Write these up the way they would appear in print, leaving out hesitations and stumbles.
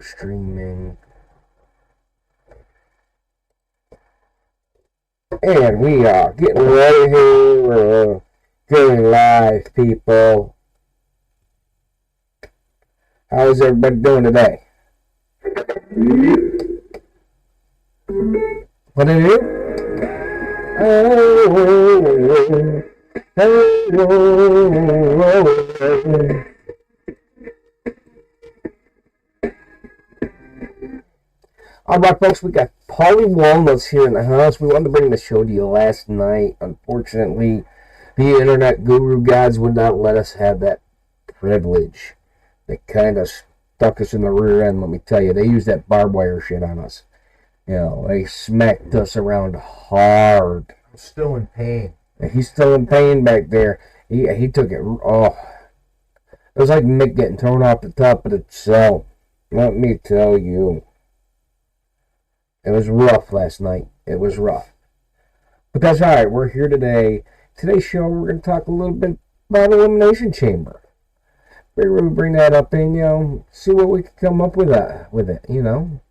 streaming. And we are getting ready here. We're going live, people. How's everybody doing today? What do you do? Alright, folks, we got Paulie Walnuts here in the house. We wanted to bring the show to you last night. Unfortunately, the internet guru gods would not let us have that privilege. They kind of stuck us in the rear end, let me tell you. They used that barbed wire shit on us. You know, they smacked us around hard. I'm still in pain. He's still in pain back there. He took it, oh. It was like Mick getting thrown off the top of the cell. Let me tell you. It was rough last night. It was rough. But that's alright. We're here today. Today's show, we're going to talk a little bit about Elimination Chamber. We're going to bring that up and, you know, see what we can come up with it, you know.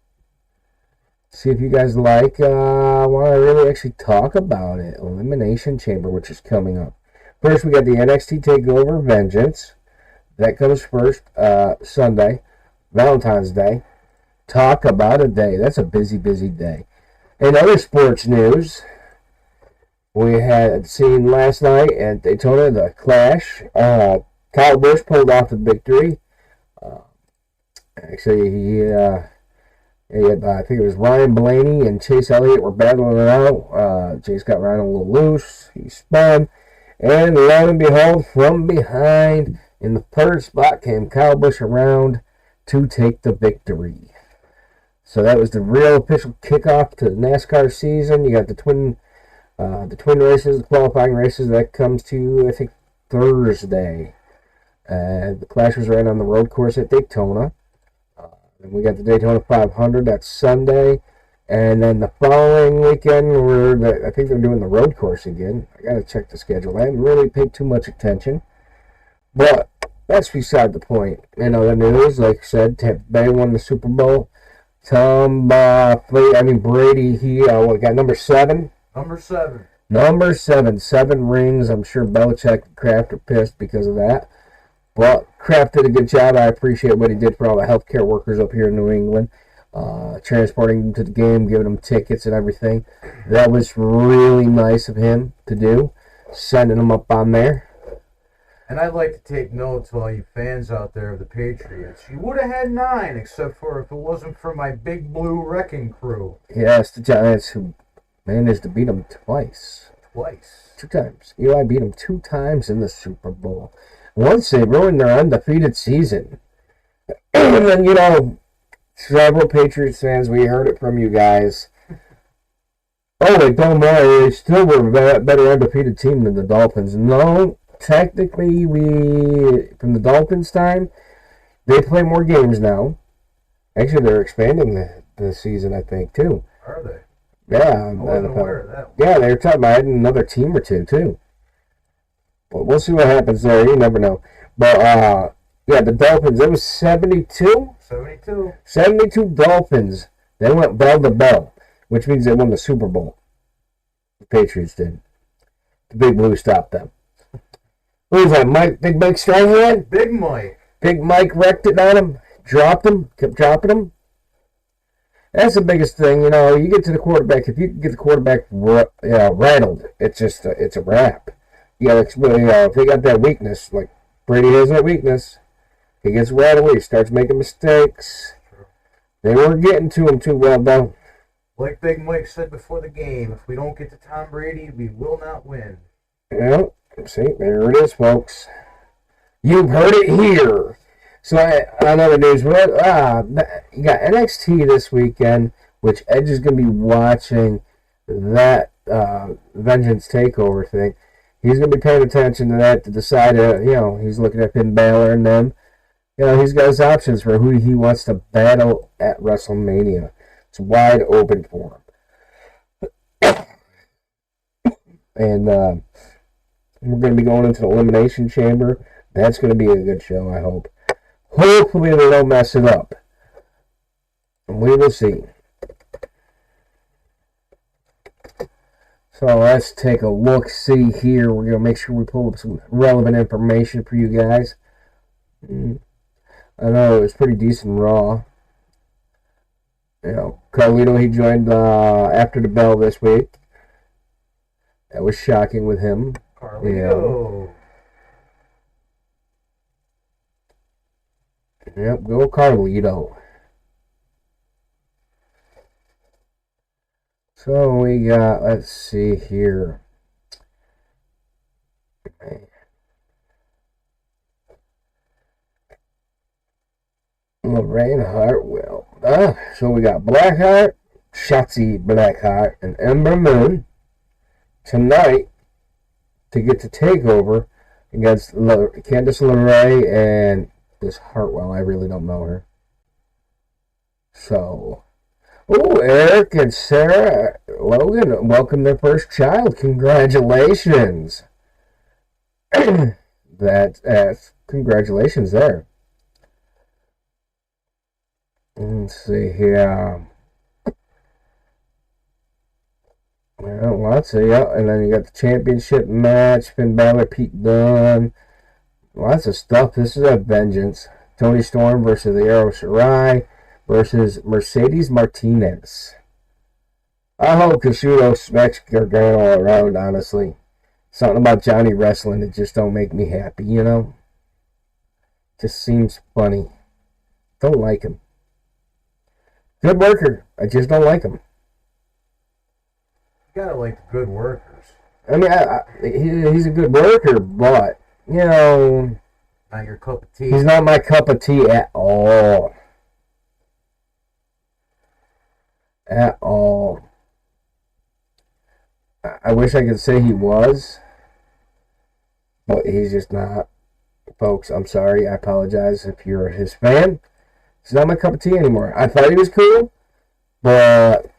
See if you guys want to really actually talk about it. Elimination Chamber, which is coming up. First, we got the NXT Takeover Vengeance. That comes first, Sunday, Valentine's Day. Talk about a day. That's a busy, busy day. In other sports news, we had seen last night at Daytona the Clash. Kyle Busch pulled off the victory. Actually, he had, I think it was Ryan Blaney and Chase Elliott were battling it out. Chase got Ryan a little loose. He spun. And lo and behold, from behind, in the third spot came Kyle Busch around to take the victory. So that was the real official kickoff to the NASCAR season. You got the twin races, the qualifying races. That comes to, I think, Thursday. The Clash was right on the road course at Daytona. And we got the Daytona 500. That's Sunday. And then the following weekend, I think they're doing the road course again. I got to check the schedule. I haven't really paid too much attention. But that's beside the point. In other news, like I said, Tampa Bay won the Super Bowl. Brady, he got number 7? Number 7. 7 rings. I'm sure Belichick and Kraft are pissed because of that. But Kraft did a good job. I appreciate what he did for all the healthcare workers up here in New England. Transporting them to the game, giving them tickets and everything. That was really nice of him to do. Sending them up on there. And I'd like to take note to all you fans out there of the Patriots. You would have had 9, except for if it wasn't for my big blue wrecking crew. Yes, the Giants, who managed to beat them twice. 2 times. Eli beat them 2 times in the Super Bowl. Once they ruined their undefeated season. And then, you know, several Patriots fans, we heard it from you guys. Oh, wait, don't worry, they still were a better undefeated team than the Dolphins. No. Technically, from the Dolphins' time, they play more games now. Actually, they're expanding the season, I think, too. Are they? Yeah. I wasn't aware of that. Yeah, they were talking about adding another team or 2, too. But we'll see what happens there. You never know. But, yeah, the Dolphins, it was 72? 72 Dolphins. They went bell to bell, which means they won the Super Bowl. The Patriots did. The Big Blue stopped them. Who was that, Big Mike Strahan? Big Mike. Big Mike wrecked it on him, dropped him, kept dropping him. That's the biggest thing, you know. You get to the quarterback, if you can get the quarterback rattled, it's a wrap. If they got that weakness, like Brady has that weakness, he gets rattled, he starts making mistakes. They weren't getting to him too well, though. Like Big Mike said before the game, if we don't get to Tom Brady, we will not win. Yeah. See, there it is, folks. You've heard it here. So, on other news, you got NXT this weekend, which Edge is going to be watching that Vengeance Takeover thing. He's going to be paying attention to that to decide, he's looking at Finn Balor and them. He's got his options for who he wants to battle at WrestleMania. It's wide open for him. And we're going to be going into the Elimination Chamber. That's going to be a good show, I hope. Hopefully they don't mess it up. We will see. So let's take a look-see here. We're going to make sure we pull up some relevant information for you guys. I know it was pretty decent Raw. You know, Carlito, he joined after the bell this week. That was shocking with him. Carlito. Yep, go Carlito. So we got, let's see here. Lorraine Hartwell. So we got Blackheart, Shotzi Blackheart, and Ember Moon tonight to get to Takeover against Candice LeRae and this Hartwell. I really don't know her. So, Eric and Sarah Logan welcomed their first child. Congratulations. Congratulations there. Let's see here. Well, lots of, and then you got the championship match, Finn Balor, Pete Dunne. Lots of stuff. This is a Vengeance. Toni Storm versus the Io Shirai versus Mercedes Martinez. I hope Kushida smacks Gargano all around, honestly. Something about Johnny wrestling that just don't make me happy, you know? Just seems funny. Don't like him. Good worker. I just don't like him. You gotta like the good workers. I mean, he's a good worker, but, you know... Not your cup of tea. He's not my cup of tea at all. At all. I wish I could say he was, but he's just not. Folks, I'm sorry. I apologize if you're his fan. He's not my cup of tea anymore. I thought he was cool, but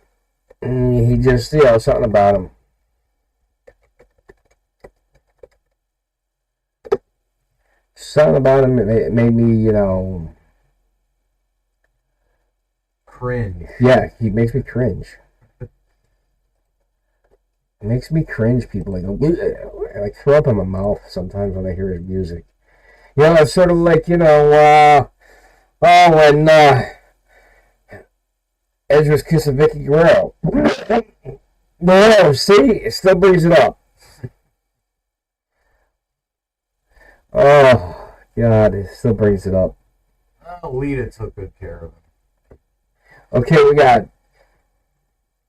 he just, something about him. Something about him that made me, cringe. Yeah, he makes me cringe. It makes me cringe, people. I throw up in my mouth sometimes when I hear his music. It's sort of like, when Edge was kissing Vicky Guerrero. No, see? It still brings it up. Oh, God, it still brings it up. Lita took good care of him. Okay, we got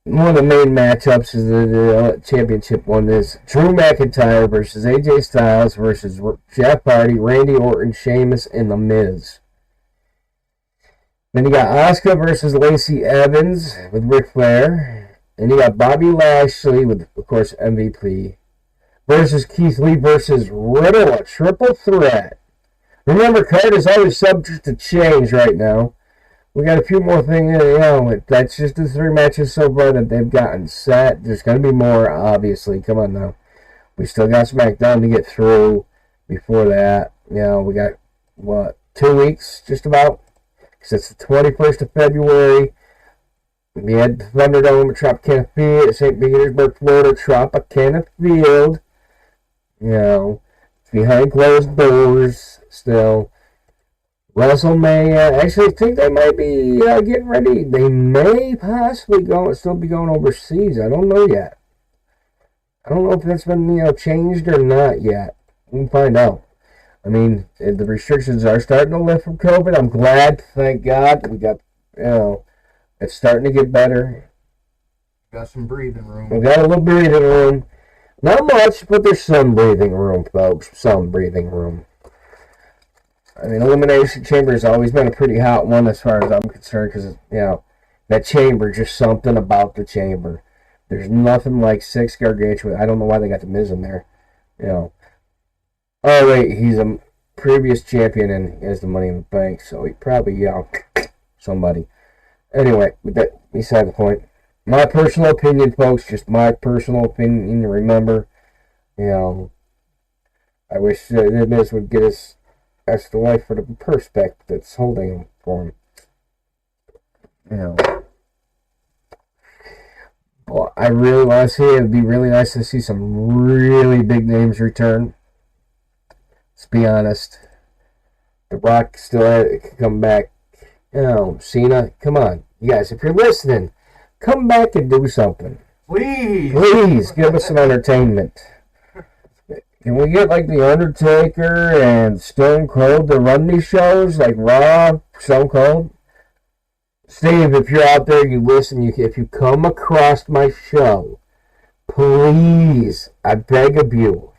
one of the main matchups is the championship one is Drew McIntyre versus AJ Styles versus Jeff Hardy, Randy Orton, Sheamus, and The Miz. Then you got Asuka versus Lacey Evans with Ric Flair. And you got Bobby Lashley with, of course, MVP versus Keith Lee versus Riddle, a triple threat. Remember, card is always subject to change right now. We got a few more things, that's just the 3 matches so far that they've gotten set. There's going to be more, obviously. Come on now. We still got SmackDown to get through before that. We got, 2 weeks, just about? Because it's the 21st of February. We had the Thunderdome at Tropicana Field, at St. Petersburg, Florida, Tropicana Field. Behind closed doors still. WrestleMania. Actually, I think they might be getting ready. They may possibly still be going overseas. I don't know yet. I don't know if that's been changed or not yet. We can find out. I mean, the restrictions are starting to lift from COVID. I'm glad. Thank God. We got, it's starting to get better. Got some breathing room. We got a little breathing room. Not much, but there's some breathing room, folks. Some breathing room. I mean, Elimination Chamber has always been a pretty hot one as far as I'm concerned because, that chamber, just something about the chamber. There's nothing like 6 gargantuan. I don't know why they got the Miz in there. Oh, wait, he's a previous champion and he has the Money in the Bank, so he probably, somebody. Anyway, with that beside the point. My personal opinion, folks, just my personal opinion. Remember, I wish the Miz would get his extra life for the perspex that's holding him for him. You know, well, I really want to see it. It'd be really nice to see some really big names return. Let's be honest. The Rock still can come back. You know, Cena, come on. You guys, if you're listening, come back and do something. Please. Please, give us some entertainment. Can we get like The Undertaker and Stone Cold to run these shows? Like Raw, Stone Cold? Steve, if you're out there, you listen, if you come across my show, please, I beg of you,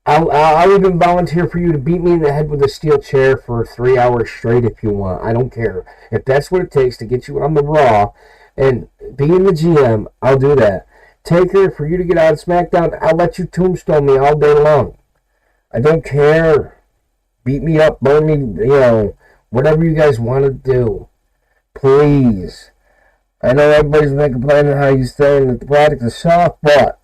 I'll even volunteer for you to beat me in the head with a steel chair for 3 hours straight if you want. I don't care. If that's what it takes to get you on the Raw and being the GM, I'll do that. Taker, for you to get out of SmackDown, I'll let you tombstone me all day long. I don't care. Beat me up, burn me, you know, whatever you guys want to do. Please. I know everybody's been complaining how you're saying that the product is soft, but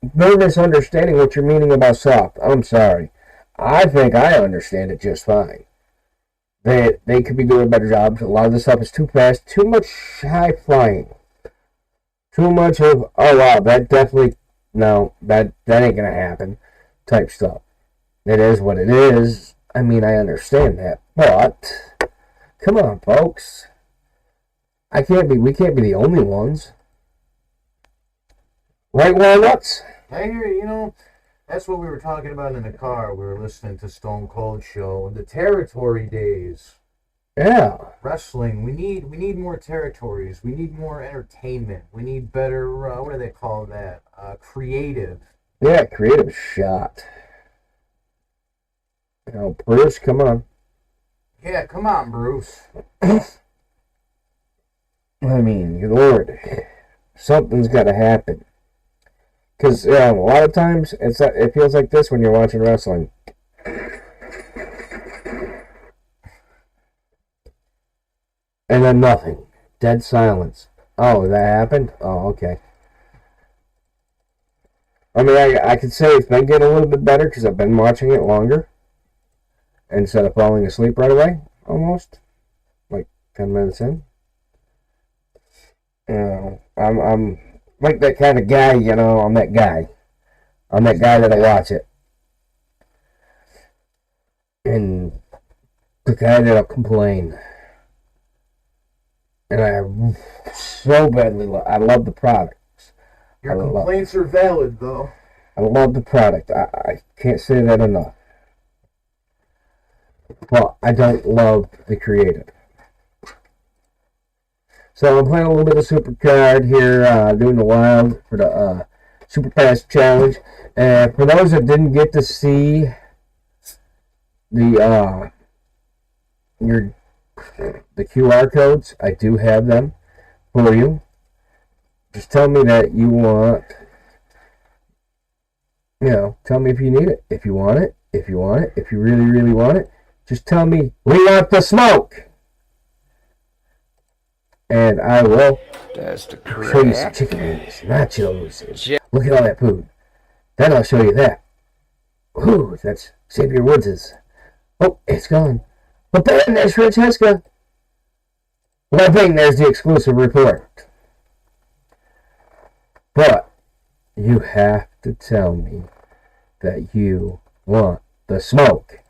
they're misunderstanding what you're meaning about soft. I'm sorry. I think I understand it just fine. They could be doing a better job. A lot of this stuff is too fast, too much high flying. Too much of, oh wow, that definitely, no, that ain't gonna happen type stuff. It is what it is. I mean, I understand that, but come on, folks. We can't be the only ones. Right, Walnuts? I hear you, know, that's what we were talking about in the car. We were listening to Stone Cold show, the territory days. Yeah. Wrestling, we need more territories. We need more entertainment. We need better, what do they call that? Creative. Yeah, creative shot. You know, Bruce, come on. Yeah, come on, Bruce. I mean, good Lord, something's got to happen. Because a lot of times it feels like this when you're watching wrestling. And then nothing. Dead silence. Oh, that happened? Oh, okay. I mean, I could say it's been getting a little bit better because I've been watching it longer. Instead of falling asleep right away, almost. Like 10 minutes in. You know, I'm like that kind of guy, you know, I'm that guy. I'm that guy that'll watch it. And the guy that'll complain. And I so badly I love the product. Your complaints are valid, though. I love the product. I can't say that enough. But I don't love the creative. So I'm playing a little bit of Super Card here, doing the Wild for the SuperPass challenge. And for those that didn't get to see the QR codes, I do have them for you. Just tell me that you want, you know, tell me if you need it, if you want it, if you really, really want it. Just tell me, we want the smoke! And I will show you some chicken wings, nachos. Look at all that food. Then I'll show you that. Ooh, that's Xavier Woods'. Oh, it's gone. But then there's Francesca. Well, I think there's the exclusive report. But you have to tell me that you want the smoke.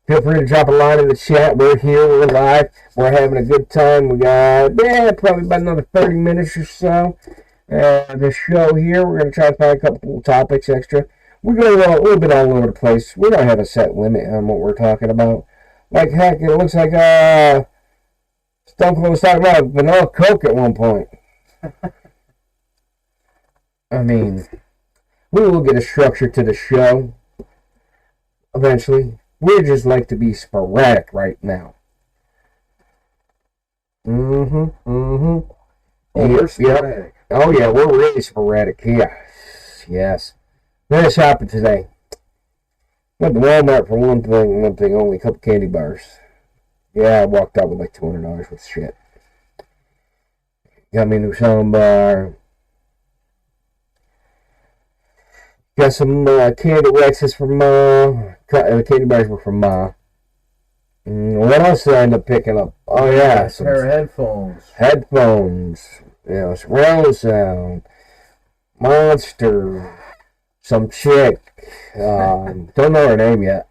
Feel free to drop a line in the chat. We're here. We're live. We're having a good time. We got, probably about another 30 minutes or so. The show here, we're going to try to find a couple topics extra. We're going a little bit all over the place. We don't have a set limit on what we're talking about. Like, heck, it looks like Stone Cold was talking about vanilla Coke at one point. I mean, we will get a structure to the show eventually. We just like to be sporadic right now. Oh, we're sporadic. Yep. Oh, yeah, we're really sporadic here. Yes. Went shopping today. Went to Walmart for one thing only, a couple candy bars. Yeah, I walked out with like $200 worth of shit. Got me a new soundbar. Got some candy waxes from Ma. The candy bars were from Ma. What else did I end up picking up? Oh, yeah. A pair of headphones. Headphones. Surround sound. Monster. Some chick. Don't know her name yet.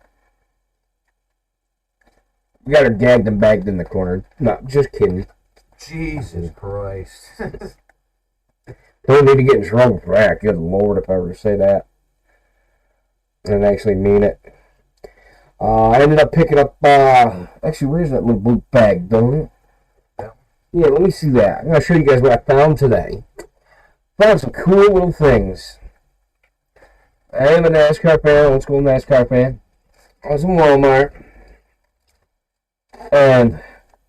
We got her gagged and bagged in the corner. No, just kidding. Jesus Christ. Don't need to get in trouble for that. Good Lord, if I were to say that. And actually mean it. I ended up picking up, actually, where's that little blue bag, don't it? Yeah, let me see that. I'm going to show you guys what I found today. Found some cool little things. I am a NASCAR fan, old school NASCAR fan. I was in Walmart and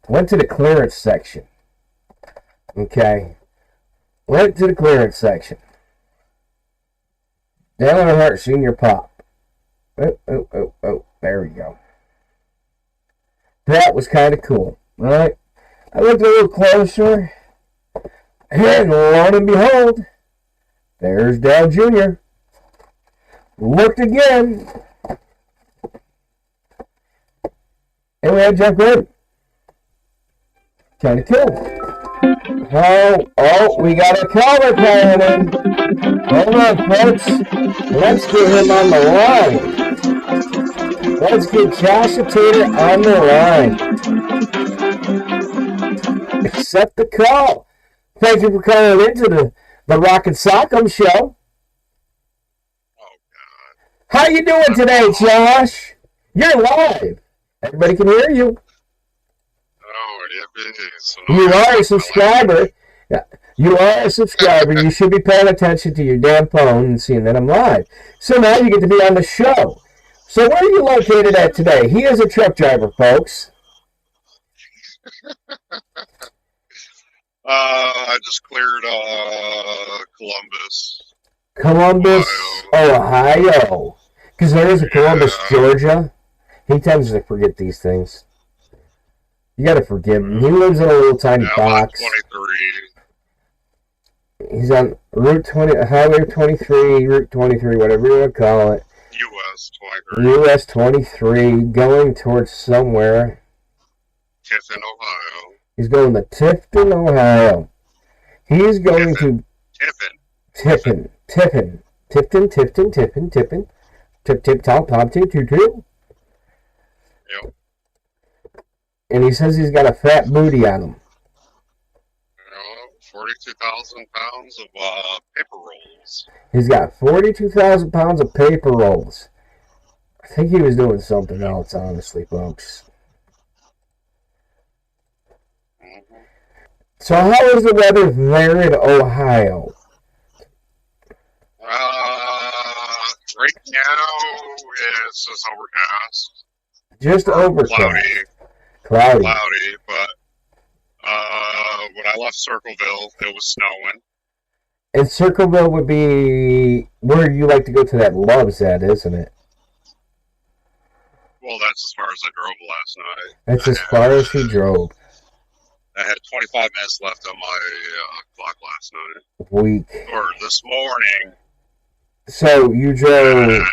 went to the clearance section. Okay. Went to the clearance section. Dale Earnhardt Sr. Pop. Oh. There we go. That was kind of cool. Alright. I looked a little closer. And lo and behold, there's Dale Jr. Looked again. And we had Jeff Gordon. Kind of cool. Oh, we got a caller calling in. Hold on, folks. Let's get him on the line. Let's get Josh Tater on the line. Accept the call. Thank you for calling into the Rock and Sock'em show. Oh, God. How you doing today, Josh? You're live. Everybody can hear you. Oh, yeah, it is. You are a subscriber. You are a subscriber. You should be paying attention to your damn phone and seeing that I'm live. So now you get to be on the show. So where are you located at today? He is a truck driver, folks. I just cleared Columbus. Columbus, Ohio. Because there is a Columbus, Georgia. He tends to forget these things. You gotta forgive him. He lives in a little tiny box. 23. He's on Route 20, Highway 23, Route 23, whatever you want to call it. US 23. US 23, going towards somewhere. Tiffin, Ohio. He's going to Tifton, Ohio. He's going to Tiffin. Tip, tip, top, top, two, two, two. Yep. And he says he's got a fat booty on him. 42,000 pounds of paper rolls. He's got 42,000 pounds of paper rolls. I think he was doing something else, honestly, folks. Mm-hmm. So how is the weather there in Ohio? Right now it's just overcast. Just overcast. Cloudy, but when I left Circleville, it was snowing. And Circleville would be where you like to go to that Love's at, isn't it? Well, that's as far as I drove last night. That's as far as he drove. I had 25 minutes left on my clock last night. Week. Or this morning. So you drove...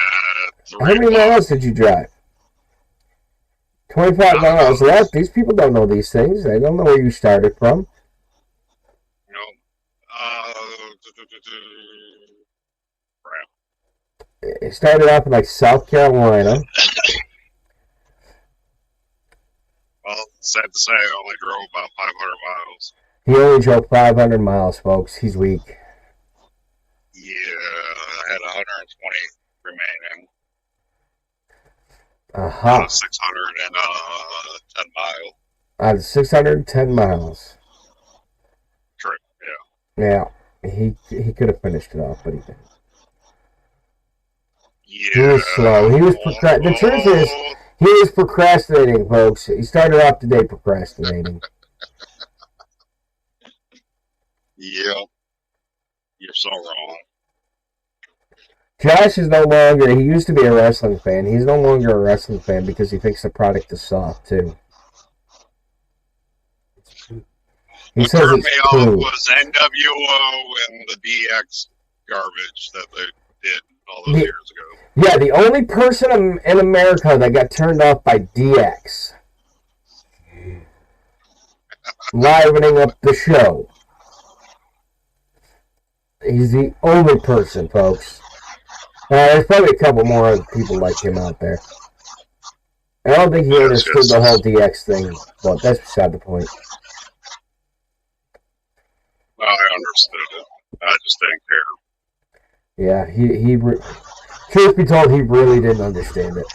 How many miles did you drive? 25 miles left. These people don't know these things. They don't know where you started from. You know, It started off in like South Carolina. Well, sad to say, I only drove about 500 miles. He only drove 500 miles, folks. He's weak. Yeah, I had 120 remaining. Aha. 610 mile. Out of 610 miles. Trip, yeah. Yeah, he could have finished it off, but he didn't. Yeah. He was slow. He was the truth is, he was procrastinating, folks. He started off the day procrastinating. Yeah. You're so wrong. Josh is no longer, he used to be a wrestling fan. He's no longer a wrestling fan because he thinks the product is soft, too. He says turned it's me cool. off was NWO and the DX garbage that they did all those years ago. Yeah, the only person in America that got turned off by DX. livening up the show. He's the only person, folks. There's probably a couple more other people like him out there. I don't think he understood the whole DX thing, but that's beside the point. I understood it. I just didn't care. Yeah, truth be told, he really didn't understand it.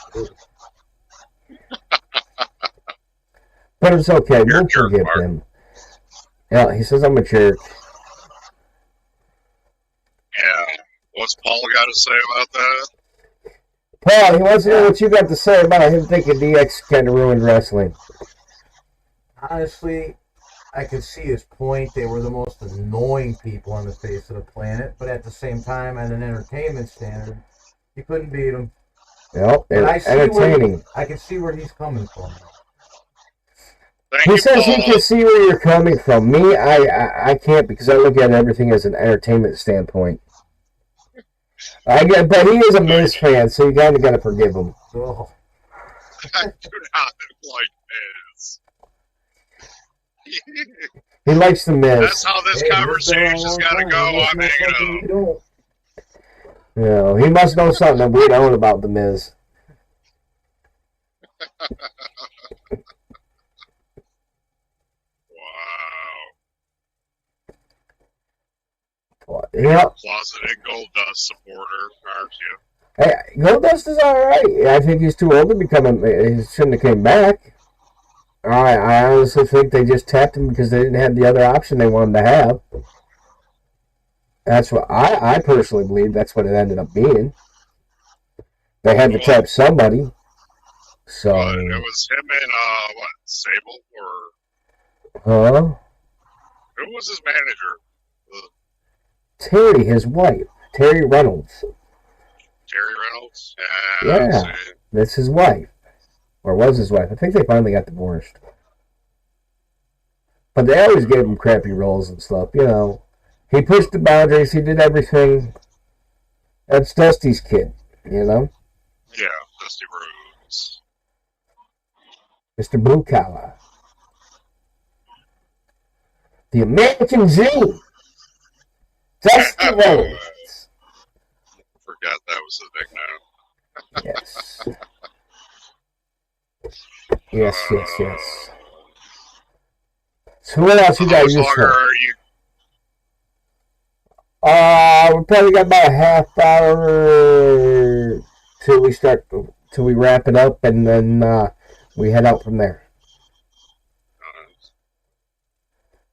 But it's okay. We'll forgive him. Yeah, he says I'm a jerk. Yeah. What's Paul got to say about that? Paul, he wants to know what you got to say about him thinking DX kind of ruined wrestling. Honestly, I could see his point. They were the most annoying people on the face of the planet, but at the same time, at an entertainment standard, you couldn't beat them. Yep, entertaining. I can see where he's coming from. He says he can see where you're coming from. Me, I can't, because I look at everything as an entertainment standpoint. But he is a Miz fan, so you kind of got to forgive him. Oh. I do not like Miz. He likes the Miz. That's how this conversation's got to go. I'm hanging up. Yeah, he must know something that we don't about the Miz. Wow. Yep. Closeted Goldust supporter, aren't you? Hey, Goldust is alright. I think he's too old to become he shouldn't have came back. I honestly think they just tapped him because they didn't have the other option they wanted to have. That's what I personally believe that's what it ended up being. They had to tap somebody. So it was him and Sable or who was his manager? Terry, his wife, Terry Reynolds. Terry Reynolds? Yeah, that's his wife. Or was his wife. I think they finally got divorced. But they always gave him crappy roles and stuff, you know. He pushed the boundaries, he did everything. That's Dusty's kid, you know? Yeah, Dusty Rhodes. Mr. Blue Collar. The American Dream. Dusty Rhodes. Forgot that was the big name. Yes. Yes. So what else you got? How much longer are you? We probably got about a half hour till we wrap it up, and then we head out from there.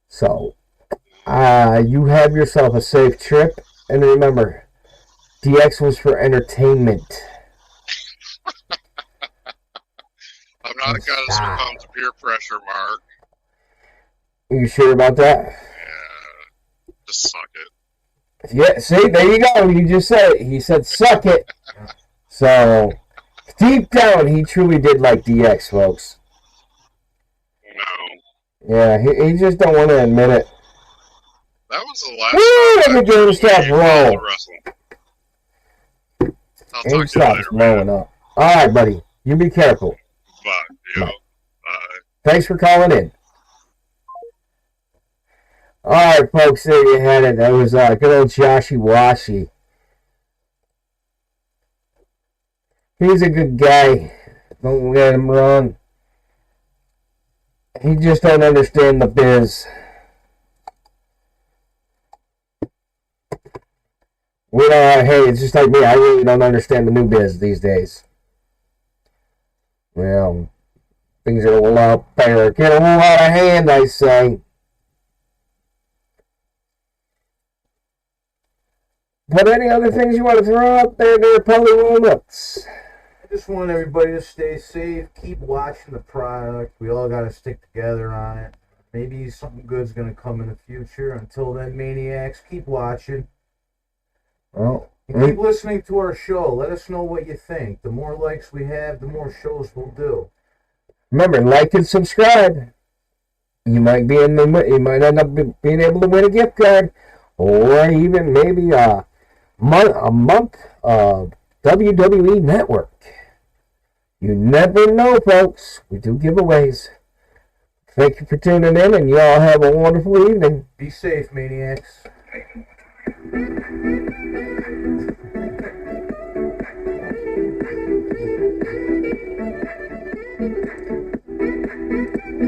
So, you have yourself a safe trip, and remember, DX was for entertainment. I'm not going to succumb to peer pressure, Mark. Are you sure about that? Yeah, just suck it. Yeah, see, there you go. You just said it. He said, suck it. So, deep down, he truly did like DX, folks. No. Yeah, he just don't want to admit it. That was the last time. The game stopped rolling. Game stopped blowing up. All right, buddy. You be careful. Bye. Thanks for calling in. All right, folks, there you had it. That was good old Joshy Washi. He's a good guy. Don't get him wrong. He just don't understand the biz. Hey, it's just like me. I really don't understand the new biz these days. Well, things are a little out there. Get a little out of hand, I say. But any other things you want to throw out there, Polly Walnuts? I just want everybody to stay safe. Keep watching the product. We all got to stick together on it. Maybe something good's going to come in the future. Until then, maniacs, keep watching. Well, and keep listening to our show. Let us know what you think. The more likes we have, the more shows we'll do. Remember, like and subscribe. You might end up being able to win a gift card, or even maybe a month of WWE Network. You never know, folks. We do giveaways. Thank you for tuning in, and you all have a wonderful evening. Be safe, Maniacs.